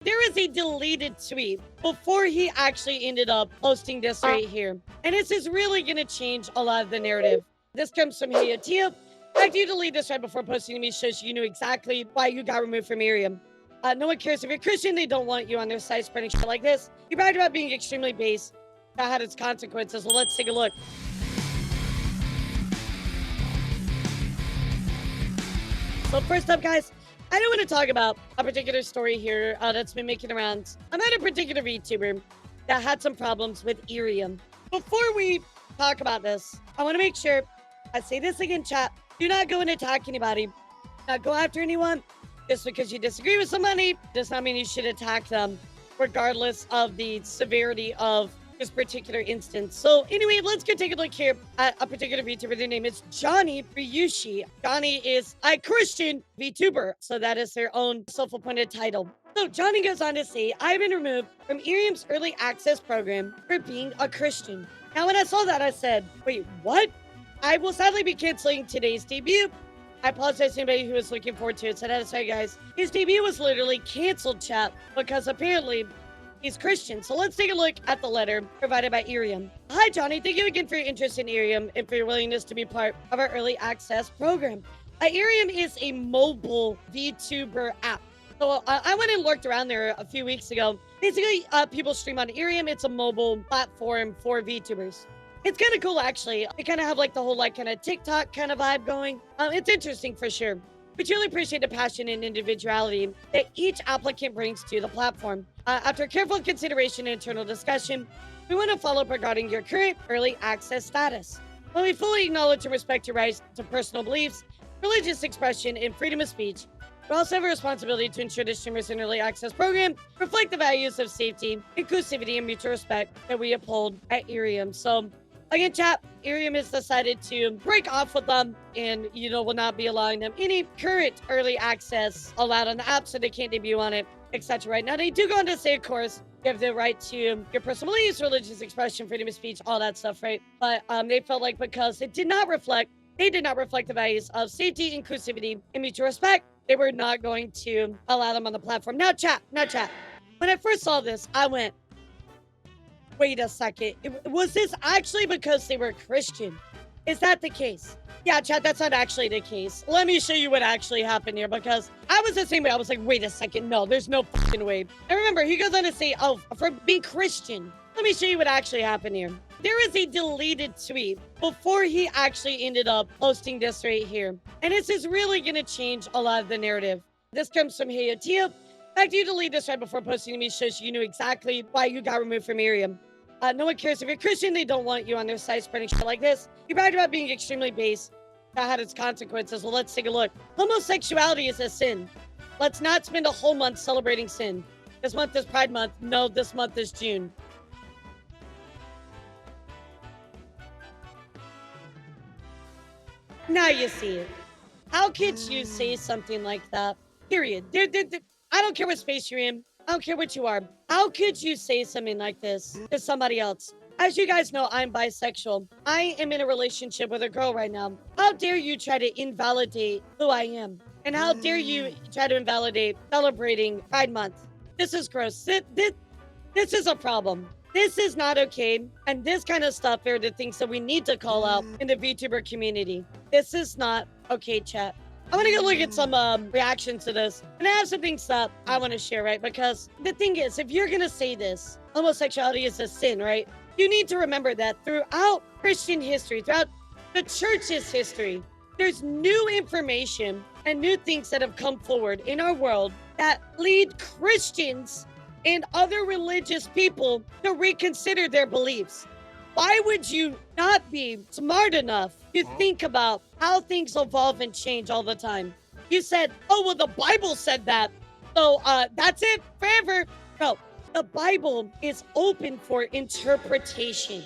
There is a deleted tweet before he actually ended up posting this right here. And this is really going to change a lot of the narrative. This comes from Tia. I do delete this right before posting to me so you knew exactly why you got removed from IRIAM. No one cares if you're Christian, they don't want you on their site spreading shit like this. You bragged about being extremely base. That had its consequences. Well, let's take a look. So first up, guys, I don't want to talk about a particular story here that's been making around about a particular VTuber that had some problems with IRIAM. Before we talk about this, I want to make sure I say this again, chat. Do not go and attack anybody. Do not go after anyone. Just because you disagree with somebody does not mean you should attack them, regardless of the severity of this particular instance. So anyway, let's go take a look here at a particular VTuber. Their name is Johnny Ryushi. Johnny is a Christian VTuber, so that is their own self-appointed title. So Johnny goes on to say, I've been removed from IRIAM's early access program for being a Christian. Now, when I saw that, I said, wait, what? I will sadly be canceling today's debut. I apologize to anybody who was looking forward to it. So that's right, guys. His debut was literally canceled, chat, because apparently he's Christian. So let's take a look at the letter provided by IRIAM. Hi, Johnny. Thank you again for your interest in IRIAM and for your willingness to be part of our early access program. IRIAM is a mobile VTuber app. So I went and looked around there a few weeks ago. Basically, people stream on IRIAM. It's a mobile platform for VTubers. It's kind of cool, actually. They kind of have like the whole like kind of TikTok kind of vibe going. It's interesting for sure. We truly appreciate the passion and individuality that each applicant brings to the platform. After careful consideration and internal discussion, we want to follow up regarding your current early access status. While we fully acknowledge and respect your rights to personal beliefs, religious expression, and freedom of speech, we also have a responsibility to ensure the streamers in early access program reflect the values of safety, inclusivity, and mutual respect that we uphold at IRIAM. So, again, chat, IRIAM has decided to break off with them and, will not be allowing them any current early access allowed on the app, so they can't debut on it, etc. Right now, they do go on to say, of course, you have the right to your personal beliefs, religious expression, freedom of speech, all that stuff, right? But they felt like because they did not reflect the values of safety, inclusivity, and mutual respect, they were not going to allow them on the platform. Now, chat. When I first saw this, I went, wait a second. Was this actually because they were Christian? Is that the case? Yeah, chat, that's not actually the case. Let me show you what actually happened here, because I was the same way. I was like, wait a second. No, there's no fucking way. And remember, he goes on to say, oh, for being Christian. Let me show you what actually happened here. There is a deleted tweet before he actually ended up posting this right here. And this is really going to change a lot of the narrative. This comes from Tia. In fact, you delete this right before posting to me so you knew exactly why you got removed from IRIAM. No one cares if you're Christian, they don't want you on their site spreading shit like this. You bragged about being extremely base. That had its consequences. Well, let's take a look. Homosexuality is a sin. Let's not spend a whole month celebrating sin. This month is Pride Month. No, this month is June. Now you see it. How could you say something like that? Period. I don't care what space you're in. I don't care what you are. How could you say something like this to somebody else? As you guys know, I'm bisexual. I am in a relationship with a girl right now. How dare you try to invalidate who I am? And how dare you try to invalidate celebrating Pride Month? This is gross. This is a problem. This is not okay. And this kind of stuff are the things that we need to call out in the VTuber community. This is not okay, chat. I want to go look at some reactions to this. And I have some things that I want to share, right? Because the thing is, if you're going to say this, homosexuality is a sin, right? You need to remember that throughout Christian history, throughout the church's history, there's new information and new things that have come forward in our world that lead Christians and other religious people to reconsider their beliefs. Why would you not be smart enough to think about how things evolve and change all the time? You said, oh, well, the Bible said that. So that's it forever. No, the Bible is open for interpretation.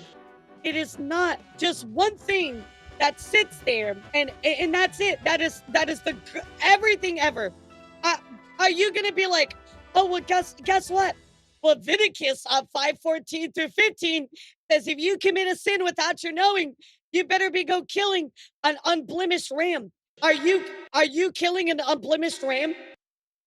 It is not just one thing that sits there and that's it. That is the everything ever. Are you going to be like, oh, well, guess what? Leviticus 5:14 through 15 says if you commit a sin without your knowing, you better be go killing an unblemished ram. Are you killing an unblemished ram?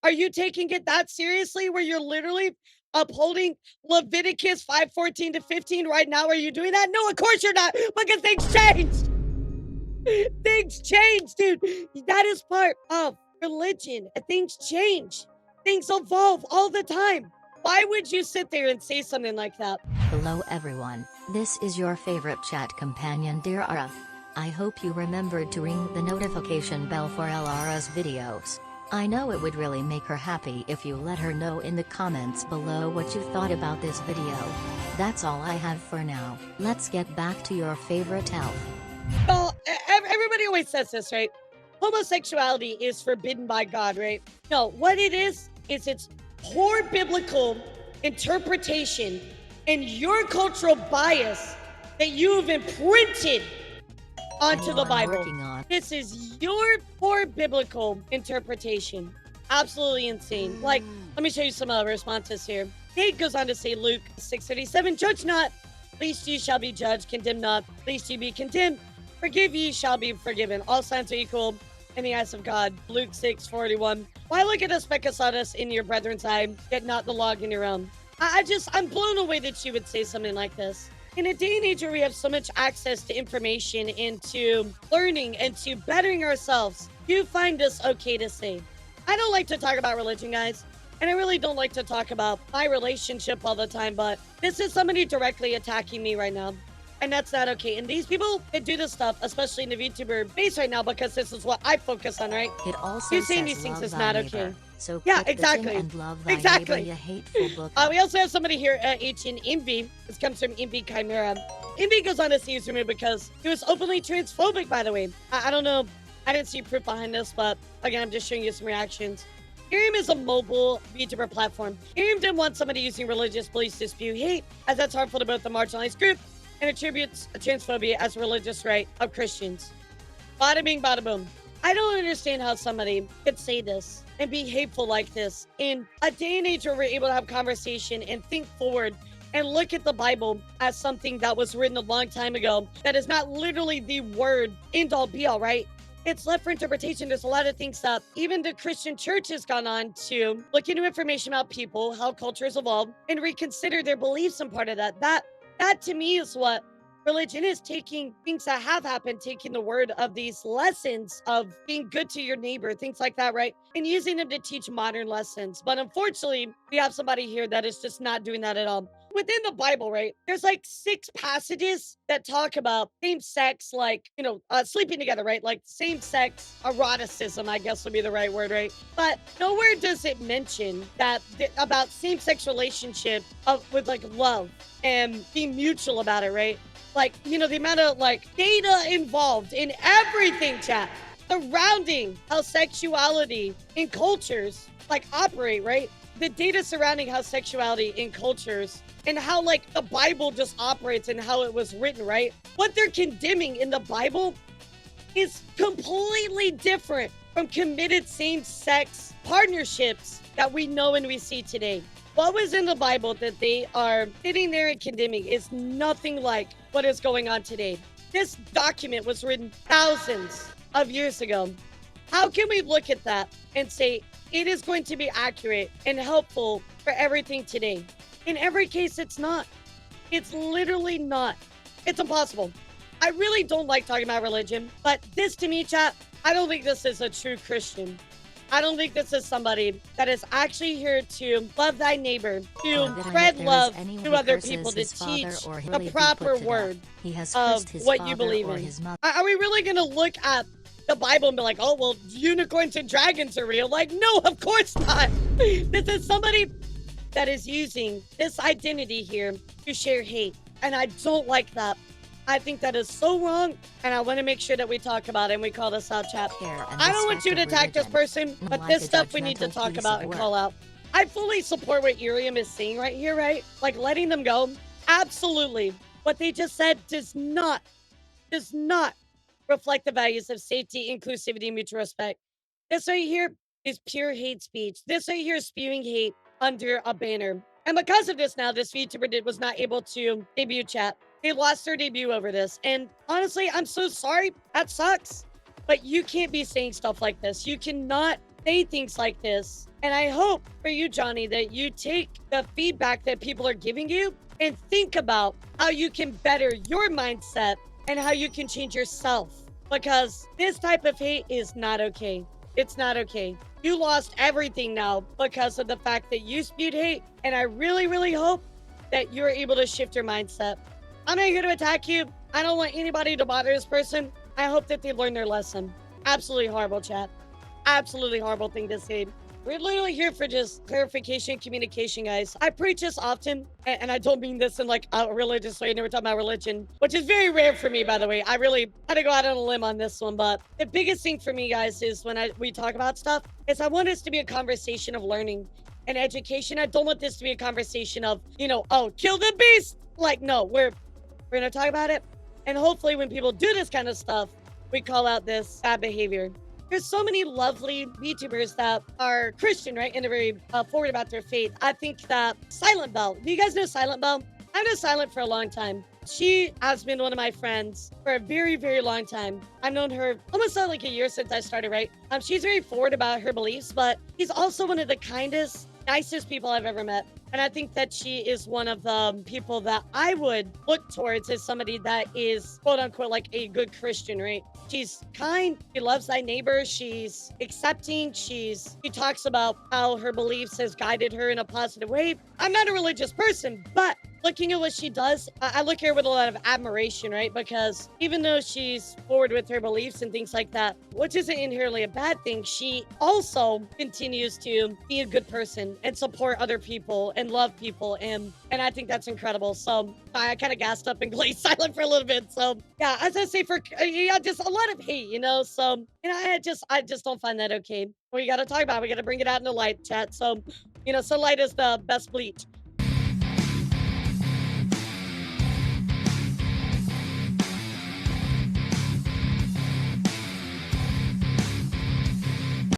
Are you taking it that seriously where you're literally upholding Leviticus 5:14 to 15 right now? Are you doing that? No, of course you're not, because things changed. Things change, dude. That is part of religion. Things change. Things evolve all the time. Why would you sit there and say something like that? Hello everyone, this is your favorite chat companion Elara. I hope you remembered to ring the notification bell for Elara's videos. I know it would really make her happy if you let her know in the comments below what you thought about this video. That's all I have for now. Let's get back to your favorite elf. Well, everybody always says this, right? Homosexuality is forbidden by God, right? No, what it is it's poor biblical interpretation and your cultural bias that you have imprinted onto the Bible. This is your poor biblical interpretation. Absolutely insane. Like, let me show you some responses here. Nate goes on to say, Luke 6:37, judge not, lest ye shall be judged, condemn not, lest ye be condemned. Forgive ye shall be forgiven. All signs are equal in the eyes of God. Luke 6:41. Why look at a speck of sawdust in your brethren's eye, yet not the log in your own? I'm blown away that you would say something like this. In a day and age where we have so much access to information and to learning and to bettering ourselves, you find this okay to say. I don't like to talk about religion, guys. And I really don't like to talk about my relationship all the time, but this is somebody directly attacking me right now. And that's not okay. And these people that do this stuff, especially in the VTuber base right now, because this is what I focus on, right? It also you saying these things is not okay. So yeah, exactly. Exactly. Hateful book. We also have somebody here, H in Envy. This comes from Envy Chimera. Envy goes on to see his removed because he was openly transphobic, by the way. I don't know. I didn't see proof behind this, but again, I'm just showing you some reactions. IRIAM is a mobile VTuber platform. IRIAM didn't want somebody using religious beliefs to spew hate, as that's harmful to both the marginalized group and attributes transphobia as a religious right of Christians. Bada bing, bada boom. I don't understand how somebody could say this and be hateful like this in a day and age where we're able to have conversation and think forward and look at the Bible as something that was written a long time ago that is not literally the word end all be all, right? It's left for interpretation. There's a lot of things that even the Christian church has gone on to look into information about people, how cultures evolve, and reconsider their beliefs and part of that. That to me is what religion is, taking things that have happened, taking the word of these lessons of being good to your neighbor, things like that, right? And using them to teach modern lessons. But unfortunately, we have somebody here that is just not doing that at all. Within the Bible, right, there's like 6 passages that talk about same sex, like, sleeping together, right? Like same sex eroticism, I guess would be the right word, right? But nowhere does it mention that about same sex relationship with like love and being mutual about it, right? Like, the amount of like data involved in everything, chat, surrounding how sexuality in cultures like operate, right? The data surrounding how sexuality in cultures and how like the Bible just operates and how it was written, right? What they're condemning in the Bible is completely different from committed same-sex partnerships that we know and we see today. What was in the Bible that they are sitting there and condemning is nothing like what is going on today. This document was written thousands of years ago. How can we look at that and say it is going to be accurate and helpful for everything today? In every case, it's not. It's literally not. It's impossible. I really don't like talking about religion, but this to me, chat, I don't think this is a true Christian. I don't think this is somebody that is actually here to love thy neighbor, to spread love to other people, to teach the proper word of what you believe in. Are we really going to look at the Bible and be like, oh, well, unicorns and dragons are real? Like, no, of course not. This is somebody that is using this identity here to share hate. And I don't like that. I think that is so wrong, and I want to make sure that we talk about it and we call this out, chat. I don't want you to attack this person, but this stuff we need to talk about and call out. I fully support what IRIAM is saying right here, right? Like letting them go. Absolutely. What they just said does not reflect the values of safety, inclusivity, and mutual respect. This right here is pure hate speech. This right here is spewing hate under a banner. And because of this now, this VTuber was not able to debut, chat. They lost their debut over this. And honestly, I'm so sorry. That sucks. But you can't be saying stuff like this. You cannot say things like this. And I hope for you, Johnny, that you take the feedback that people are giving you and think about how you can better your mindset and how you can change yourself. Because this type of hate is not okay. It's not okay. You lost everything now because of the fact that you spewed hate. And I really, really hope that you're able to shift your mindset. I'm not here to attack you. I don't want anybody to bother this person. I hope that they learn their lesson. Absolutely horrible, chat. Absolutely horrible thing to say. We're literally here for just clarification, communication, guys. I preach this often, and I don't mean this in like a religious way. I never talk about religion, which is very rare for me, by the way. I really had to go out on a limb on this one, but the biggest thing for me, guys, is when we talk about stuff, is I want this to be a conversation of learning and education. I don't want this to be a conversation of, oh, kill the beast. Like, no, we're gonna talk about it, and hopefully, when people do this kind of stuff, we call out this bad behavior. There's so many lovely VTubers that are Christian, right? And they're very forward about their faith. I think that Silent Bell, do you guys know Silent Bell? I've known Silent for a long time. She has been one of my friends for a very, very long time. I've known her almost like a year since I started, right? She's very forward about her beliefs, but she's also one of the kindest, nicest people I've ever met. And I think that she is one of the people that I would look towards as somebody that is, quote unquote, like a good Christian, right? She's kind. She loves thy neighbor. She's accepting. She talks about how her beliefs has guided her in a positive way. I'm not a religious person, but looking at what she does, I look at her with a lot of admiration, right? Because even though she's forward with her beliefs and things like that, which isn't inherently a bad thing, she also continues to be a good person and support other people and love people. And I think that's incredible. So I kind of gassed up and glazed silent for a little bit. So yeah, as I say, just a lot of hate, So, I just don't find that okay. We got to talk about it. We got to bring it out in the light, chat. So, sunlight is the best bleach.